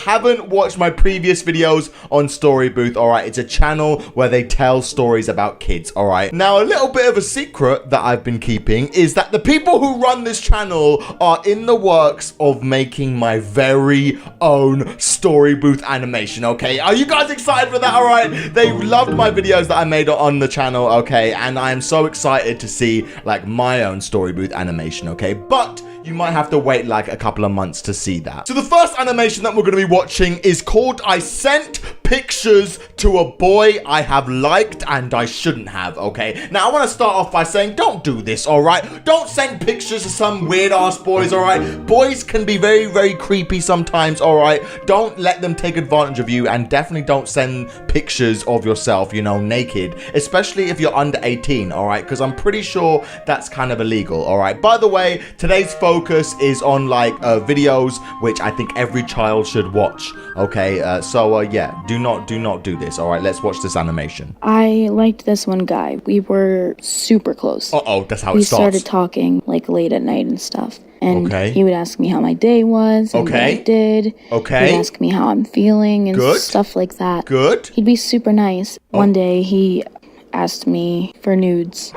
haven't watched my previous videos on Storybooth, alright, it's a channel where they tell stories about kids, alright. Now, a little bit of a secret that I've been keeping is that the people who run this channel are in the works of making my very own Storybooth animation, okay? Are you guys excited for that, alright? They loved my videos that I made on the channel, okay? And I am so excited to see, like, my own Storybooth animation, okay? But you might have to wait like a couple of months to see that. So the first animation that we're going to be watching is called I Sent Pictures to a Boy I Have Liked and I Shouldn't Have, okay? Now, I want to start off by saying, don't do this, all right? Don't send pictures to some weird-ass boys, all right? Boys can be very, very creepy sometimes, all right? Don't let them take advantage of you, and definitely don't send pictures of yourself, you know, naked, especially if you're under 18, all right? Because I'm pretty sure that's kind of illegal, all right? By the way, today's focus is on, like, videos which I think every child should watch, okay? Yeah, do not do this, all right? Let's watch this animation. I liked this one guy. We were super close. Uh-oh, that's how we it starts. We started talking, like, late at night and stuff. And okay. He would ask me how my day was and what I did. Okay. He'd ask me how I'm feeling and good. Stuff like that. Good. He'd be super nice. One day, he asked me for nudes.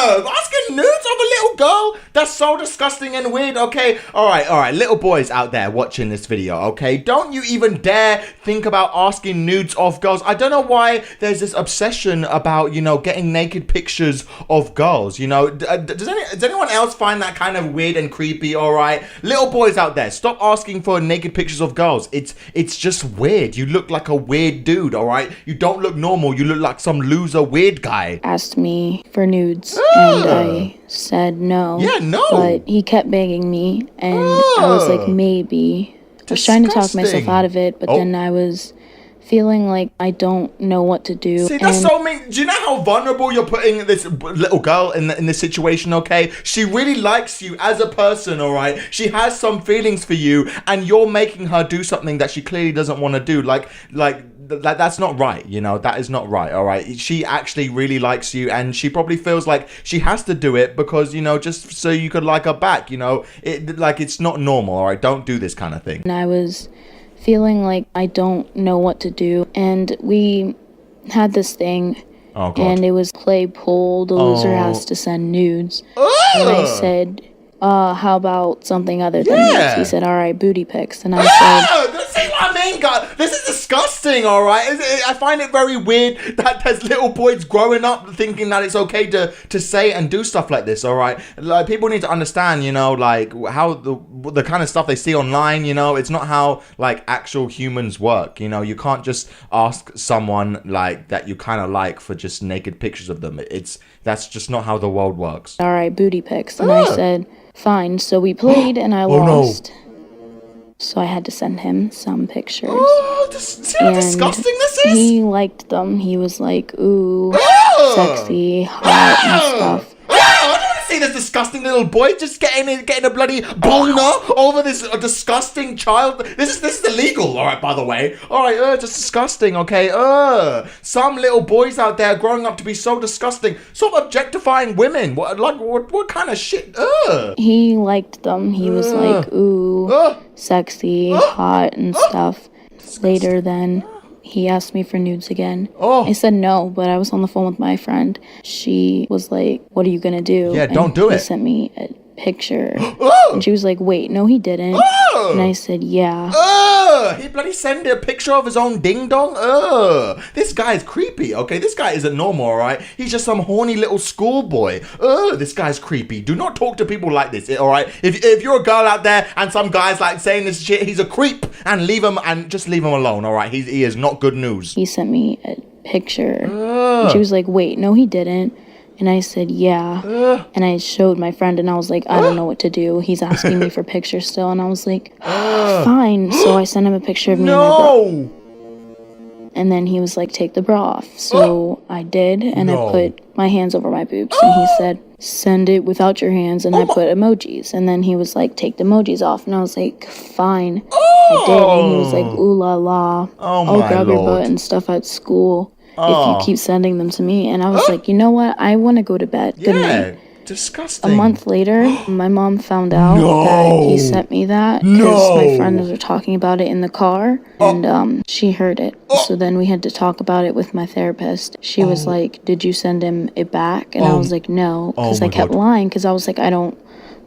Asking nudes of a little girl? That's so disgusting and weird, okay? Alright, little boys out there watching this video, okay? Don't you even dare think about asking nudes of girls. I don't know why there's this obsession about, you know, getting naked pictures of girls, you know? Does anyone else find that kind of weird and creepy, alright? Little boys out there, stop asking for naked pictures of girls. It's just weird. You look like a weird dude, alright? You don't look normal. You look like some loser weird guy. Asked me for nudes. And I said no. Yeah, no. But he kept begging me, and I was like, maybe. I was trying to talk myself out of it, but then I was feeling like I don't know what to do. See, that's so mean. Do you know how vulnerable you're putting this little girl in this situation, okay? She really likes you as a person, all right? She has some feelings for you, and you're making her do something that she clearly doesn't want to do. Like that's not right, you know? That is not right, all right? She actually really likes you, and she probably feels like she has to do it because, you know, just so you could like her back, you know? It's not normal, all right? Don't do this kind of thing. And I was feeling like I don't know what to do, and we had this thing, and it was play pull, the loser has to send nudes, and I said, how about something other than nudes? He said, all right, booty pics, and I said, see what I mean, God? This is disgusting, all right? I find it very weird that there's little boys growing up thinking that it's okay to say and do stuff like this, all right? Like, people need to understand, you know, like, how the kind of stuff they see online, you know, it's not how, like, actual humans work, you know? You can't just ask someone, like, that you kind of like for just naked pictures of them. That's just not how the world works. All right, booty pics, and I said, fine. So we played, and I lost. No. So I had to send him some pictures. See how disgusting this is? He liked them. He was like, ooh, sexy, hot, and stuff. I don't want to see this disgusting little boy just getting a bloody boner over this disgusting child. This is illegal, all right, by the way. All right, just disgusting, okay? Some little boys out there growing up to be so disgusting. Stop objectifying women. What kind of shit? He liked them. He was like, ooh, sexy, hot, and stuff. Later then, he asked me for nudes again. I said no, but I was on the phone with my friend. She was like, what are you gonna do? Yeah, don't do it. He sent me a picture. And she was like, wait, no, he didn't. And I said, yeah. He bloody sent a picture of his own ding dong. This guy is creepy, okay? This guy isn't normal, all right? He's just some horny little schoolboy. This guy's creepy. Do not talk to people like this, all right? If you're a girl out there and some guy's like saying this shit, he's a creep, and just leave him alone, all right? He is not good news. He sent me a picture. And she was like, wait, no, he didn't. And I said, yeah. And I showed my friend, and I was like, I don't know what to do. He's asking me for pictures still. And I was like, fine. So I sent him a picture of me and my bra. And then he was like, take the bra off. So I did, and I put my hands over my boobs. And he said, send it without your hands. And I put emojis. And then he was like, take the emojis off. And I was like, fine. I did. And he was like, ooh la la. I'll grab your butt and stuff at school if you keep sending them to me. And I was like, you know what? I want to go to bed. Good night. disgusting. A month later, my mom found out that he sent me that because my friends were talking about it in the car, and she heard it. So then we had to talk about it with my therapist. She was like, "Did you send him it back?" And I was like, "No," because I kept lying because I was like, "I don't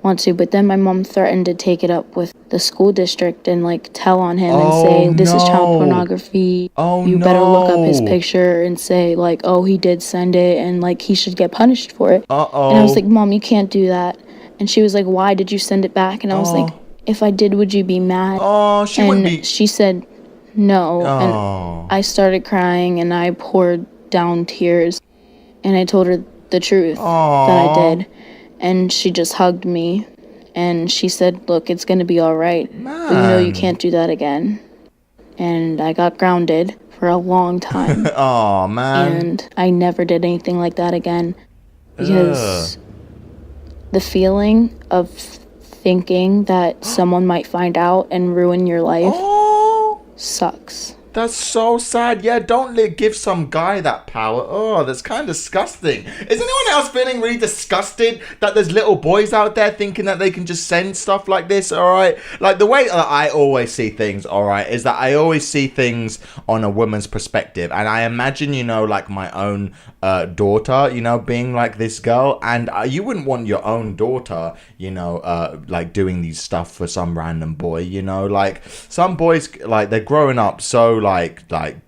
want to." But then my mom threatened to take it up with the school district and like tell on him and say, "This is child pornography. You better look up his picture and say like, oh, he did send it and like he should get punished for it." And I was like, "Mom, you can't do that." And she was like, "Why did you send it back?" And I was like, "If I did, would you be mad?" She said no. And I started crying and I poured down tears and I told her the truth that I did. And she just hugged me, and she said, "Look, it's going to be all right. But you know you can't do that again." And I got grounded for a long time. Oh, man. And I never did anything like that again. Because the feeling of thinking that someone might find out and ruin your life sucks. That's so sad. Yeah, don't give some guy that power. Oh, that's kind of disgusting. Is anyone else feeling really disgusted that there's little boys out there thinking that they can just send stuff like this, all right? Like, the way that I always see things, all right, is that I always see things on a woman's perspective. And I imagine, you know, like my own daughter, you know, being like this girl. And you wouldn't want your own daughter, you know, like doing these stuff for some random boy, you know? Like, some boys, like, they're growing up so like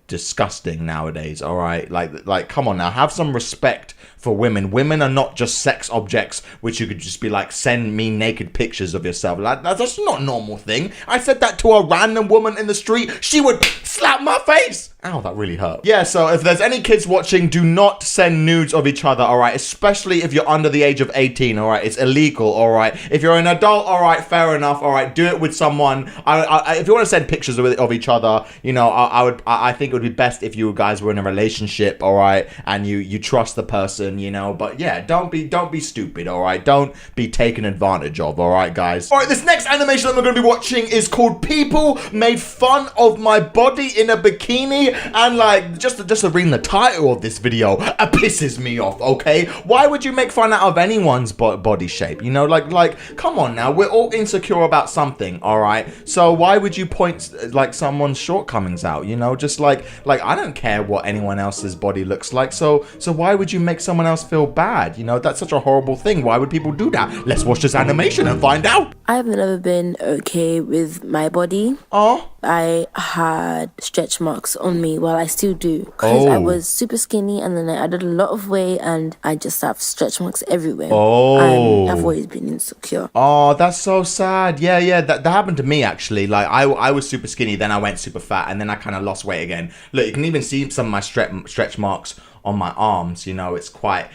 disgusting nowadays, all right? Like come on now, have some respect for women. Women are not just sex objects which you could just be like, send me naked pictures of yourself. Like, that's not a normal thing. I said that to a random woman in the street, she would slap my face. Ow, that really hurt. Yeah, so if there's any kids watching, do not send nudes of each other, all right? Especially if you're under the age of 18, all right? It's illegal, all right? If you're an adult, all right, fair enough, all right? Do it with someone. If you want to send pictures of each other, you know, I think it would be best if you guys were in a relationship, all right? And you trust the person, you know? But yeah, don't be stupid, all right? Don't be taken advantage of, all right, guys? All right, this next animation that we're going to be watching is called People Made Fun of My Body in a Bikini. And like, just to read the title of this video, it pisses me off, okay? Why would you make fun out of anyone's body shape? You know, like, come on now, we're all insecure about something, all right? So why would you point like someone's shortcomings out? You know, just like I don't care what anyone else's body looks like. So why would you make someone else feel bad? You know, that's such a horrible thing. Why would people do that? Let's watch this animation and find out. I've never been okay with my body. I had stretch marks on me. Well, I still do, because I was super skinny and then I added a lot of weight and I just have stretch marks everywhere. I've always been insecure. Oh, that's so sad. Yeah, that happened to me actually. Like I was super skinny, then I went super fat, and then I kind of lost weight again. Look, you can even see some of my stretch marks on my arms. You know, it's quite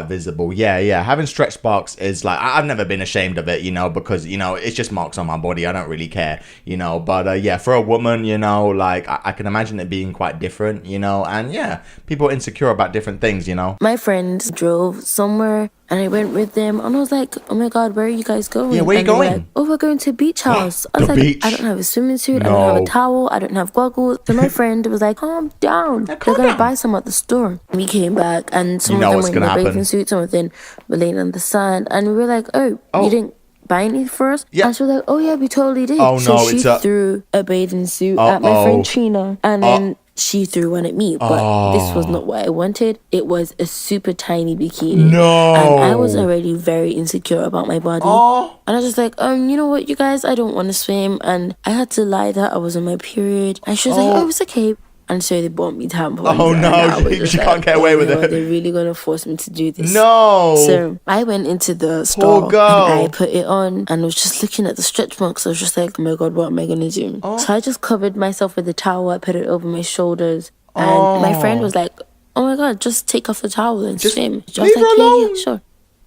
visible. Yeah, having stretch marks is like, I've never been ashamed of it, you know, because, you know, it's just marks on my body. I don't really care, you know. But yeah, for a woman, you know, like I can imagine it being quite different, you know. And yeah, people are insecure about different things, you know. My friends drove somewhere and I went with them and I was like, "Oh my god, where are you guys going?" Yeah, where are you going? Like, "Oh, we're going to a beach house." I was like, beach? "I don't have a swimming suit, I don't have a towel, I don't have goggles." So my friend was like, "Calm down, they're gonna buy some at the store." We came back and some of them were in their bathing suits, some of them were laying on the sand, and we were like, oh, you didn't buy any for us? Yeah. And she was like, "Oh yeah, we totally did." So she threw a bathing suit at my friend Trina, and then she threw one at me, but this was not what I wanted. It was a super tiny bikini. No. And I was already very insecure about my body. And I was just like, you know what, you guys, I don't want to swim. And I had to lie that I was on my period. And she was like, "Oh, it's okay." And so they bought me tampons. Oh no, she can't get away with it. They're really gonna force me to do this. No. So I went into the store and I put it on and I was just looking at the stretch marks. I was just like, "Oh my god, what am I gonna do?" So I just covered myself with a towel. I put it over my shoulders, and my friend was like, "Oh my god, just take off the towel and swim." I was like, "Yeah, sure."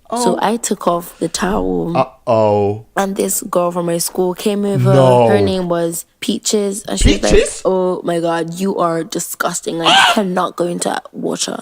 So I took off the towel. And this girl from my school came over. Her name was Peaches. And she was like, "Oh my god, you are disgusting. Like, you cannot go into water."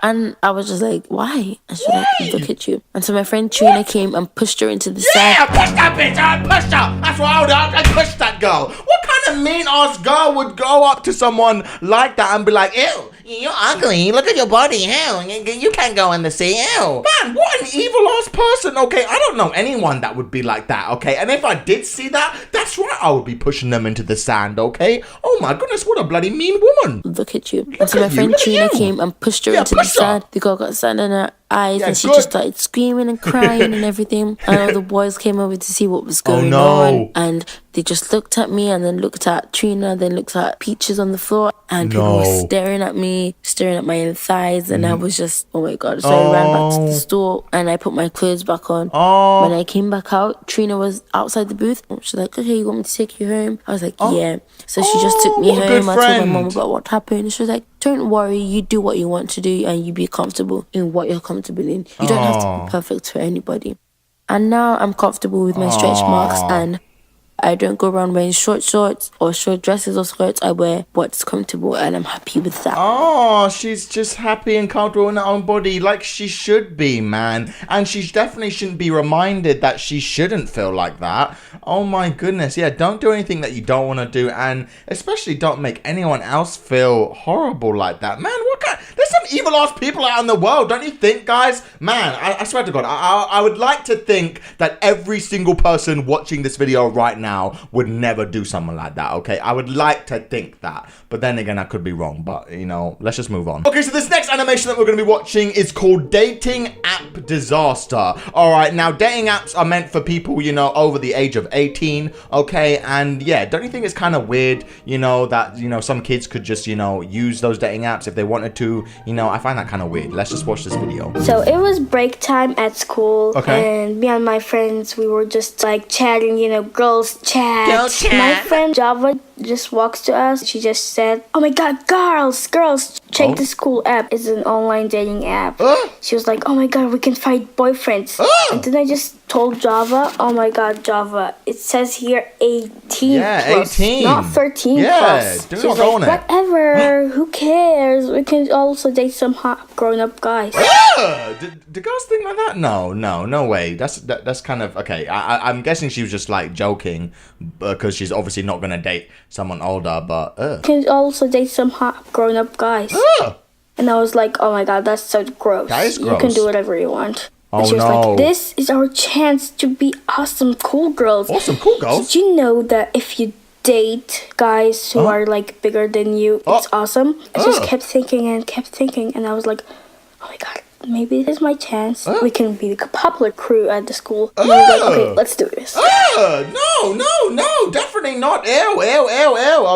And I was just like, "Why?" And she was like, "Look at you." And so my friend Trina came and pushed her into the sand. Yeah, push that bitch. I pushed her. That's why I pushed that girl. What kind of mean-ass girl would go up to someone like that and be like, "Ew, You're ugly. Look at your body. Hell, you can't go in the sea. Hell. Man, what an evil-ass person, okay? I don't know anyone that would be like that, okay? And if I did see that, that's right, I would be pushing them into the sand, okay? Oh my goodness, what a bloody mean woman. Look at you. And so my friend Trina came and pushed her into the sand. The girl got sand in her eyes and she just started screaming and crying and everything. And all the boys came over to see what was going on. And they just looked at me and then looked at Trina, then looked at Peaches on the floor. And people were staring at me, staring at my thighs. And I was just, oh my God. So I ran back to the store and I put my clothes back on. When I came back out, Trina was outside the booth. She's like, okay, you want me to take you home? I was like, yeah. So she just took me home. I told my mom about what happened. She was like, don't worry, you do what you want to do and you be comfortable in what you're comfortable in. You don't have to be perfect for anybody. And now I'm comfortable with my stretch marks and I don't go around wearing short shorts or short dresses or skirts. I wear what's comfortable and I'm happy with that. Oh, she's just happy and comfortable in her own body like she should be, man. And she definitely shouldn't be reminded that she shouldn't feel like that. Oh my goodness. Yeah, don't do anything that you don't want to do. And especially don't make anyone else feel horrible like that. Man, there's some evil ass people out in the world, don't you think, guys? Man, I swear to God, I would like to think that every single person watching this video right now would never do something like that, okay? I would like to think that, but then again, I could be wrong, but you know, let's just move on. Okay, so this next animation that we're going to be watching is called Dating App Disaster. All right, now dating apps are meant for people, you know, over the age of 18, okay? And yeah, don't you think it's kind of weird, you know, that, you know, some kids could just, you know, use those dating apps if they wanted to, you know? I find that kind of weird. Let's just watch this video. So it was break time at school, and me and my friends, we were just like chatting, you know, girls chat. My friend Java just walks to us. She just said, oh my God, girls, check the school app. It's an online dating app. She was like, oh my God, we can find boyfriends. And then I just told Java, oh my God, Java, it says here 18 plus, 18. not 13 plus. Do she was not like, whatever, who cares? We can also date some hot grown-up guys. Do girls think like that? No way. That's kind of, okay, I'm guessing she was just like joking because she's obviously not going to date someone older, but You can also date some hot grown-up guys. And I was like, oh my God, that's so gross. That is gross. You can do whatever you want. Oh, and she was no. like, this is our chance to be awesome, cool girls. Awesome, cool girls? Did you know that if you date guys who are like bigger than you, it's awesome? I just kept thinking, and I was like, oh my God, maybe this is my chance. We can be the popular crew at the school. And I was like, okay, let's do this. No, definitely not. Ew.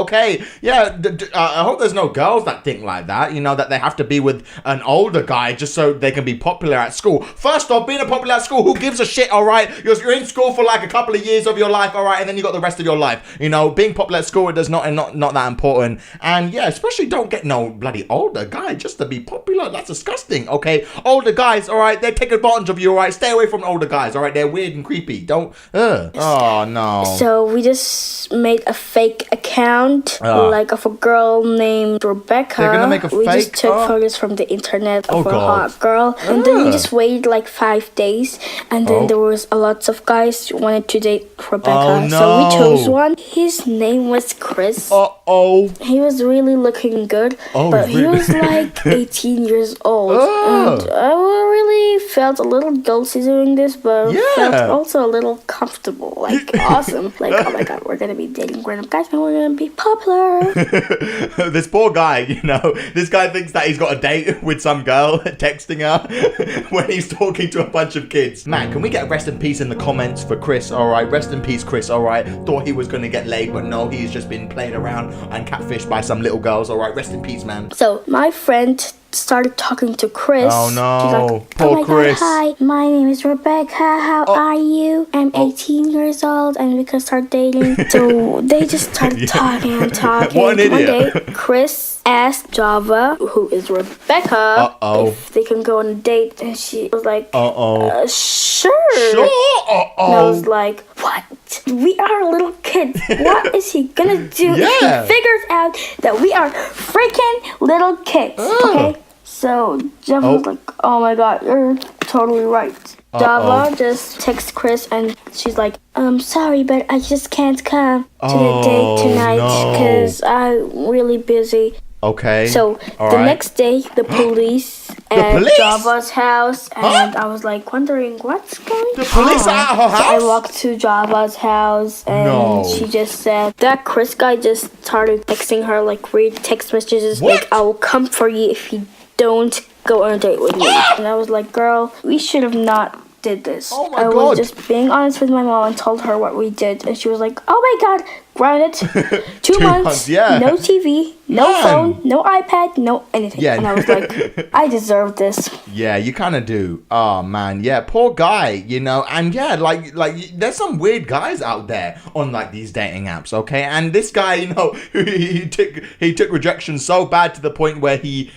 Okay, yeah. I hope there's no girls that think like that. You know, that they have to be with an older guy just so they can be popular at school. First off, being a popular at school, who gives a shit? All right, you're in school for like a couple of years of your life, all right, and then you got the rest of your life. You know, being popular at school, it does not that important. And yeah, especially don't get no bloody older guy just to be popular. That's disgusting. Okay, older guys, all right, they take advantage of you. All right, stay away from older guys. All right, they're weird and creepy. Don't. Oh no. So we just made a fake account, like of a girl named Rebecca. They're gonna make a we fake? just took photos from the internet of a God. hot girl, and then we just waited like 5 days, and then there was a lots of guys who wanted to date Rebecca. Oh, no. So we chose one. His name was Chris. He was really looking good, but he was like 18 years old, and I really felt a little guilty doing this, but felt also a little comfortable, like awesome, like oh my God, we're gonna be dating grown-up guys and we're gonna be popular. This poor guy, you know, this guy thinks that he's got a date with some girl, texting her when he's talking to a bunch of kids. Man, can we get a rest in peace in the comments for Chris? All right, rest in peace, Chris. All right, thought he was gonna get laid, but no, he's just been played around and catfished by some little girls. All right, rest in peace, man. So my friend started talking to Chris. Oh no, she's like, poor oh my Chris. God, hi, my name is Rebecca. How are you? I'm 18 years old and we can start dating. So they just started talking and talking. What an idiot. One day, Chris asked Java, who is Rebecca, if they can go on a date, and she was like, sure. And I was like, what? We are little kids. What is he gonna do if he figures out that we are freaking little kids? Okay? So Java was like, oh my God, you're totally right. Java just texts Chris and she's like, sorry, but I just can't come to the date tonight because I'm really busy. Okay. So the next day, the police at Java's house, and I was like wondering what's going on. The police are at her house? So I walked to Java's house, and she just said that Chris guy just started texting her like weird text messages, like I will come for you if you don't go on a date with me. And I was like, girl, we should have not did this. Oh my I God. was just being honest with my mom and told her what we did, and she was like, oh my God, grounded. 2 months, no TV, no phone, no iPad, no anything. And I was like, I deserve this. Yeah, you kind of do. Oh man, yeah, poor guy, you know. And yeah, like there's some weird guys out there on like these dating apps, okay? And this guy, you know, he took rejection so bad to the point where he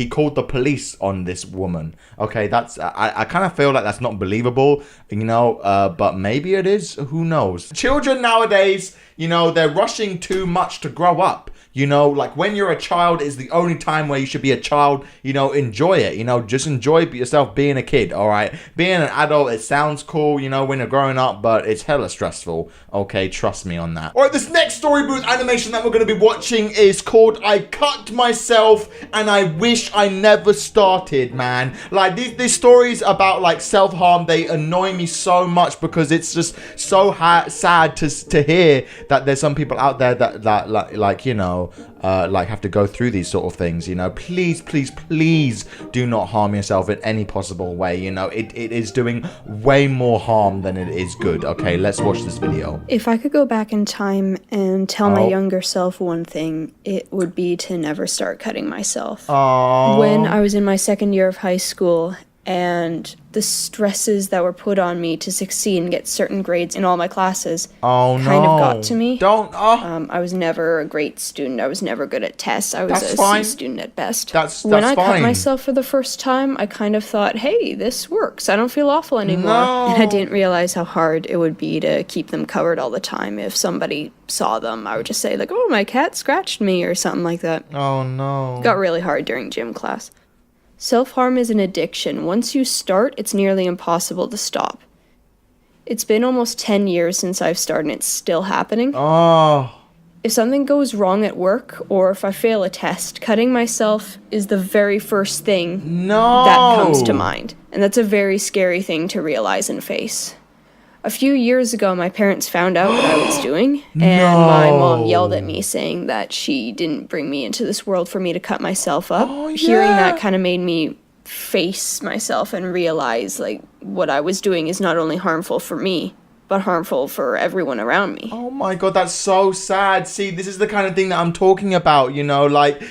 called the police on this woman. Okay, that's I kind of feel like that's not believable, you know, but maybe it is. Who knows? Children nowadays, you know, they're rushing too much to grow up. You know, like when you're a child is the only time where you should be a child. You know, enjoy it. You know, just enjoy yourself being a kid, all right? Being an adult, it sounds cool, you know, when you're growing up, but it's hella stressful. Okay, trust me on that. All right, this next story booth animation that we're going to be watching is called I Cut Myself and I Wish I Never Started, man. Like, these stories about, like, self-harm, they annoy me so much because it's just so sad to hear that there's some people out there that like, you know, like have to go through these sort of things, you know. Please do not harm yourself in any possible way, you know. It is doing way more harm than it is good. Okay, let's watch this video. If I could go back in time and tell my younger self one thing, it would be to never start cutting myself. When I was in my second year of high school, and the stresses that were put on me to succeed and get certain grades in all my classes kind of got to me. I was never a great student. I was never good at tests. I was a C student at best. When I cut myself for the first time, I kind of thought, hey, this works. I don't feel awful anymore. And I didn't realize how hard it would be to keep them covered all the time. If somebody saw them, I would just say, like, oh, my cat scratched me or something like that. Oh, no. It got really hard during gym class. Self-harm is an addiction. Once you start, it's nearly impossible to stop. It's been almost 10 years since I've started and it's still happening. If something goes wrong at work or if I fail a test, cutting myself is the very first thing that comes to mind. And that's a very scary thing to realize and face. A few years ago, my parents found out what I was doing, and my mom yelled at me saying that she didn't bring me into this world for me to cut myself up. Hearing that kind of made me face myself and realize, like, what I was doing is not only harmful for me, but harmful for everyone around me. Oh my God, that's so sad. See, this is the kind of thing that I'm talking about, you know, like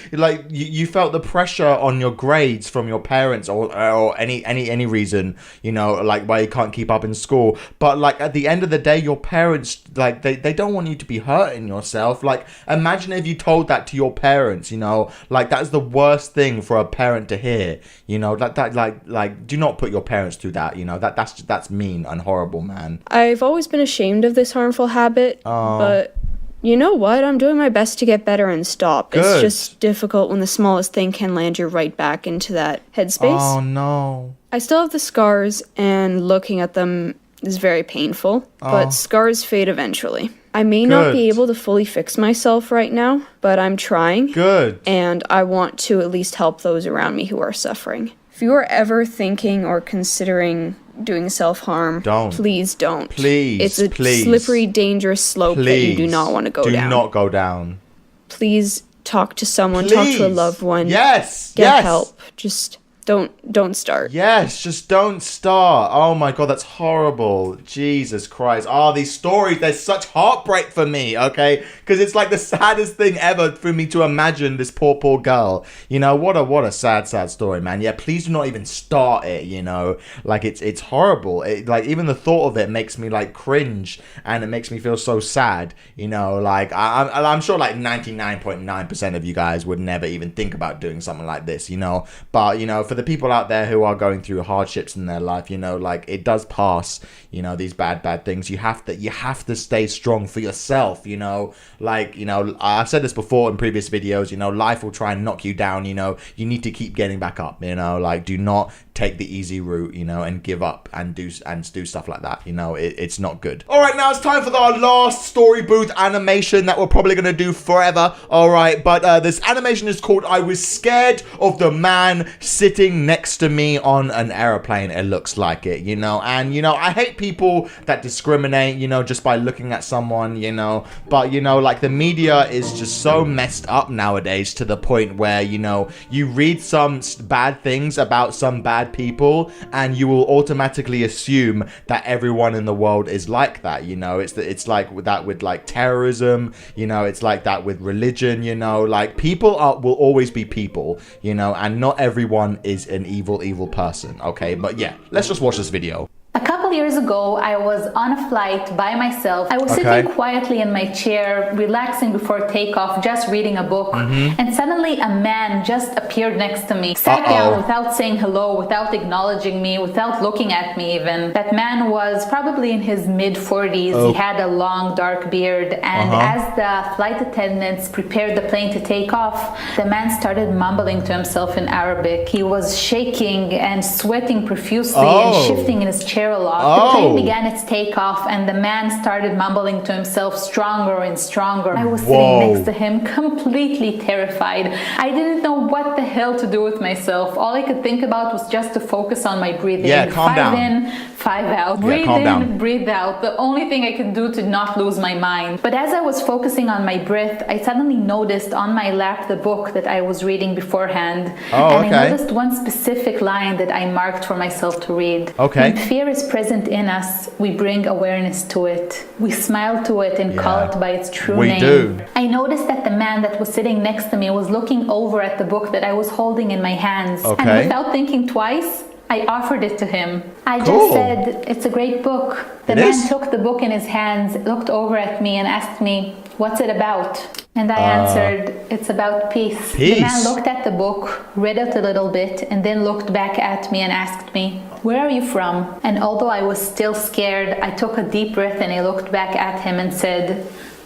you felt the pressure on your grades from your parents or any reason, you know, like why you can't keep up in school. But like at the end of the day, your parents, like they don't want you to be hurting yourself. Like imagine if you told that to your parents, you know, like that's the worst thing for a parent to hear, you know, like do not put your parents through that, you know, that's mean and horrible, man. I've always been ashamed of this harmful habit, but you know what? I'm doing my best to get better and stop. Good. It's just difficult when the smallest thing can land you right back into that headspace. Oh no. I still have the scars, and looking at them is very painful, but scars fade eventually. I may not be able to fully fix myself right now, but I'm trying. Good. And I want to at least help those around me who are suffering. If you are ever thinking or considering doing self-harm, please don't. It's a slippery, dangerous slope that you do not want to go down. Do not go down. Please talk to someone, talk to a loved one. Yes. Get help. Just don't start. Yes, just don't start. Oh my God, that's horrible. Jesus Christ. These stories, they're such heartbreak for me, okay? Because it's like the saddest thing ever for me to imagine this poor girl. You know, what a sad story, man. Yeah, please do not even start it, you know? Like, it's horrible. Like, even the thought of it makes me, like, cringe, and it makes me feel so sad, you know? Like, I'm sure, like, 99.9% of you guys would never even think about doing something like this, you know? But, you know, for the people out there who are going through hardships in their life, you know, like it does pass, you know, these bad things. You have to stay strong for yourself, you know, like, you know, I've said this before in previous videos, you know, life will try and knock you down, you know, you need to keep getting back up, you know, like do not take the easy route, you know, and give up and do stuff like that. You know, it's not good. All right, now it's time for our last story booth animation that we're probably gonna do forever. All right, but this animation is called "I Was Scared of the Man Sitting Next to Me on an Airplane." It looks like it, you know, and you know, I hate people that discriminate, you know, just by looking at someone, you know, but you know, like the media is just so messed up nowadays to the point where, you know, you read some bad things about some bad people and you will automatically assume that everyone in the world is like that. You know, it's like that with like terrorism, you know, it's like that with religion, you know, like people will always be people, you know, and not everyone is an evil person. Okay, but yeah, let's just watch this video. A couple years ago, I was on a flight by myself. I was sitting quietly in my chair, relaxing before takeoff, just reading a book. And suddenly a man just appeared next to me, sat down without saying hello, without acknowledging me, without looking at me even. That man was probably in his mid-40s. He had a long dark beard. And as the flight attendants prepared the plane to take off, the man started mumbling to himself in Arabic. He was shaking and sweating profusely and shifting in his chair a lot. The plane began its takeoff and the man started mumbling to himself stronger and stronger. I was sitting next to him completely terrified. I didn't know what the hell to do with myself. All I could think about was just to focus on my breathing. Yeah, calm down. 5 in, 5 out. Breathe in, breathe out. The only thing I could do to not lose my mind. But as I was focusing on my breath, I suddenly noticed on my lap the book that I was reading beforehand. And I noticed one specific line that I marked for myself to read. When fear is present in us, we bring awareness to it. We smile to it and call it by its true name. I noticed that the man that was sitting next to me was looking over at the book that I was holding in my hands. And without thinking twice, I offered it to him. I just said, "It's a great book." The man took the book in his hands, looked over at me and asked me, "What's it about?" And I answered, "It's about peace." The man looked at the book, read it a little bit, and then looked back at me and asked me, "Where are you from?" And although I was still scared, I took a deep breath and I looked back at him and said,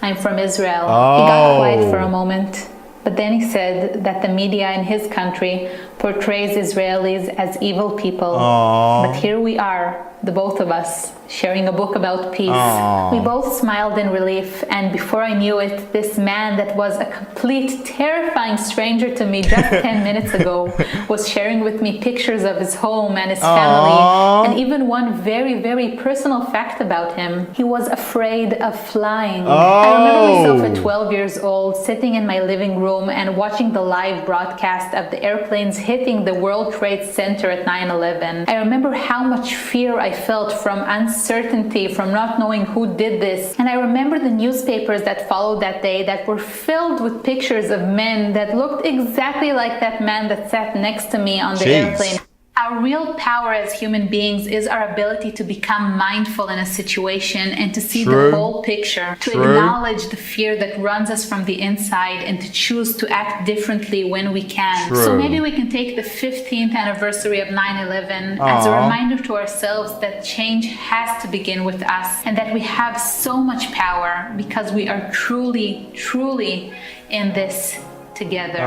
"I'm from Israel." He got quiet for a moment. But then he said that the media in his country portrays Israelis as evil people. But here we are, the both of us, sharing a book about peace. We both smiled in relief, and before I knew it, this man that was a complete terrifying stranger to me just 10 minutes ago was sharing with me pictures of his home and his family, and even one very, very personal fact about him. He was afraid of flying. I remember myself at 12 years old, sitting in my living room and watching the live broadcast of the airplanes hitting the World Trade Center at 9/11. I remember how much fear I felt from uncertainty, from not knowing who did this. And I remember the newspapers that followed that day that were filled with pictures of men that looked exactly like that man that sat next to me on the airplane. Our real power as human beings is our ability to become mindful in a situation and to see the whole picture, to acknowledge the fear that runs us from the inside and to choose to act differently when we can. So maybe we can take the 15th anniversary of 9/11 as a reminder to ourselves that change has to begin with us and that we have so much power because we are truly, truly in this together.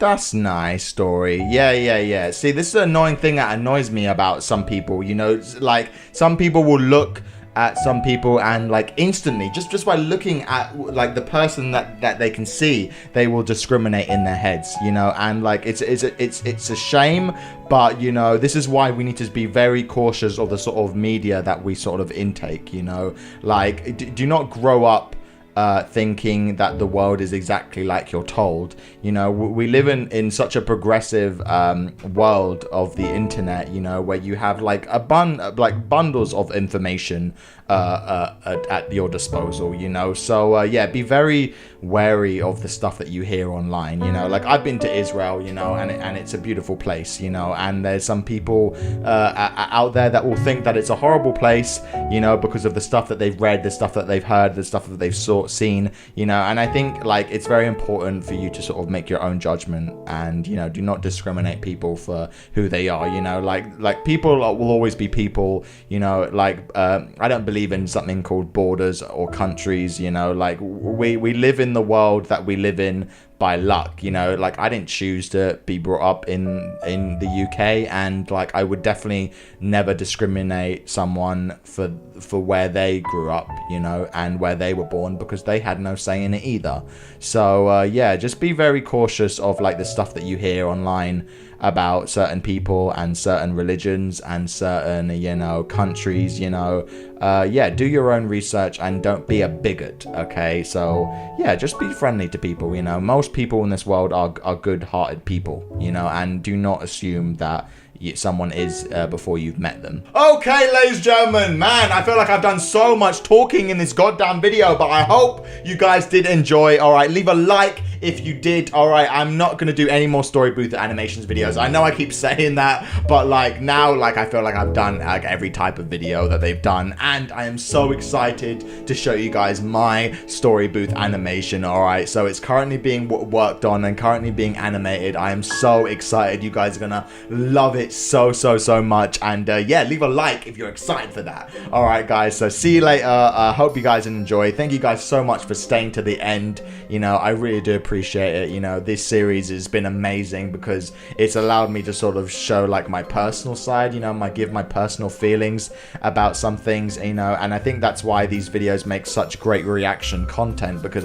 That's nice story. Yeah. See, this is an annoying thing that annoys me about some people. You know, like some people will look at some people and like instantly, just by looking at like the person that they can see, they will discriminate in their heads. You know, and like it's a shame, but you know, this is why we need to be very cautious of the sort of media that we sort of intake. You know, like do not grow up thinking that the world is exactly like you're told. You know, we live in such a progressive world of the internet, you know, where you have like bundles of information at your disposal, you know. So yeah, be very wary of the stuff that you hear online. You know, like I've been to Israel, you know, and it's a beautiful place, you know, and there's some people out there that will think that it's a horrible place, you know, because of the stuff that they've read, the stuff that they've heard, the stuff that they've seen, you know. And I think like it's very important for you to sort of make your own judgment and, you know, do not discriminate people for who they are, you know. Like people will always be people, you know. Like I don't believe in something called borders or countries, you know. Like we live in the world that we live in, by luck, you know. Like, I didn't choose to be brought up in the UK, and like I would definitely never discriminate someone for where they grew up, you know, and where they were born, because they had no say in it either. So yeah, just be very cautious of like the stuff that you hear online about certain people and certain religions and certain, you know, countries, you know. Yeah, do your own research and don't be a bigot, okay? So yeah, just be friendly to people, you know. Most people in this world are good-hearted people, you know, and do not assume that someone is before you've met them. Okay, ladies and gentlemen, man, I feel like I've done so much talking in this goddamn video, but I hope you guys did enjoy. All right, leave a like if you did. All right, I'm not gonna do any more Storybooth animations videos. I know I keep saying that, but like now, like I feel like I've done like every type of video that they've done, and I am so excited to show you guys my Storybooth animation. All right, so it's currently being worked on and currently being animated. I am so excited. You guys are gonna love it so much, and yeah, leave a like if you're excited for that. All right, guys, so see you later. Hope you guys enjoy. Thank you guys so much for staying to the end. You know, I really do appreciate it. You know, this series has been amazing because it's allowed me to sort of show like my personal side, you know, give my personal feelings about some things, you know, and I think that's why these videos make such great reaction content, because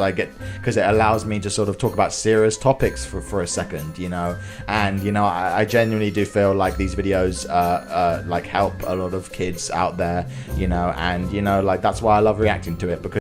it allows me to sort of talk about serious topics for a second, you know. And you know, I genuinely do feel like these videos like help a lot of kids out there, you know, and you know, like that's why I love reacting to it, because